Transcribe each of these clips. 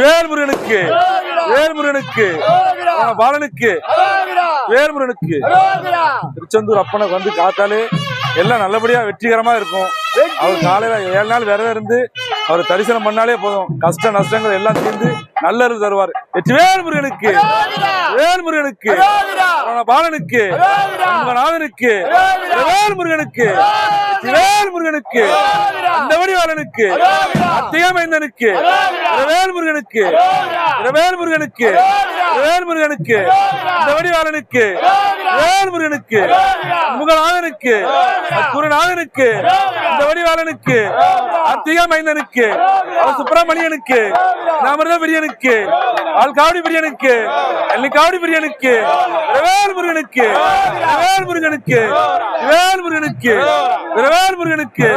வேல்முருகனுக்கு வேல்முருகனுக்கு பாலனுக்கு வேல்முருகனுக்கு. திருச்செந்தூர் அப்பனை வந்து காத்தாலே எல்லாம் நல்லபடியா வெற்றிகரமா இருக்கும். அவர் காலையில 7 நாள் விரதம் இருந்து அவர் தரிசனம் பண்ணாலே போதும், கஷ்ட நஷ்டங்கள் எல்லாம் தீர்ந்து நல்லது தருவார். வெற்றி வேல்முருகனுக்கு வேல்முருகனுக்கு பாலனுக்கு நாதனுக்கு வேல்முருகனுக்கு வேல்முருகனுக்கு அந்த வடிவாளனுக்கு அத்தியமைந்தனுக்கு வேல்முருகனுக்கு வேல்முருகனுக்கு வேல்முருகனுக்கு இந்த வடிவாளனுக்கு வேல்முருகனுக்கு முகநாதனுக்கு குருநாதனுக்கு இந்த வடிவாளனுக்கு அத்தியமைந்தனுக்கு சுப்பிரமணியனுக்கு நாமர்த பிரியனுக்கு ஆள்காவடி பிரியனுக்கு எல்லிக்காவடி பிரியனுக்கு வேல்முருகனுக்கு வேல்முருகனுக்கு வேல்முருகனுக்கு வேல்முருகனுக்கு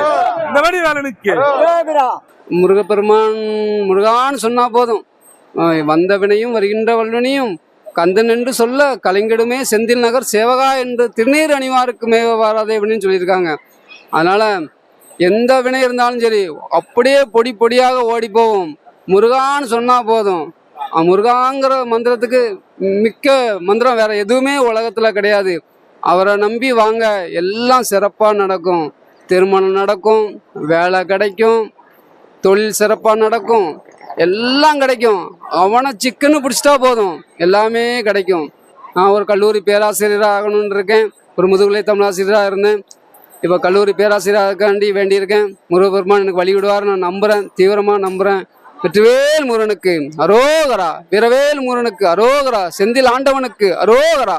இந்த வடிவாளனுக்கு. முருகப்பெருமான் முருகான்னு சொன்னா போதும், வந்த வினையும் வருகின்ற வல்வினையும் கந்தன் என்று சொல்ல கலைஞடுமே செந்தில் நகர் சேவகா என்று திருநீர் அணிவாருக்கு மேவ வாராதே அப்படின்னு சொல்லியிருக்காங்க. அதனால எந்த வினை இருந்தாலும் சரி அப்படியே பொடி பொடியாக ஓடி போவோம். முருகான்னு சொன்னா போதும். முருகாங்கிற மந்திரத்துக்கு மிக்க மந்திரம் வேற எதுவுமே உலகத்துல கிடையாது. அவரை நம்பி வாங்க, எல்லாம் சிறப்பாக நடக்கும். திருமணம் நடக்கும், வேலை கிடைக்கும், தொழில் சிறப்பாக நடக்கும், எல்லாம் கிடைக்கும். அவனை சிக்கன்னு பிடிச்சிட்டா போதும், எல்லாமே கிடைக்கும். நான் ஒரு கல்லூரி பேராசிரியராக ஆகணும்னு இருக்கேன். ஒரு முதுகலை தமிழாசிரியராக இருந்தேன். இப்போ கல்லூரி பேராசிரியராக வேண்டியிருக்கேன். முருகப்பெருமான் எனக்கு வழி விடுவார் நான் நம்புகிறேன், தீவிரமாக நம்புகிறேன். வெற்றிவேல் முருகனுக்கு அரோகரா, வீரவேல் முருகனுக்கு அரோகரா, செந்தில் ஆண்டவனுக்கு அரோகரா.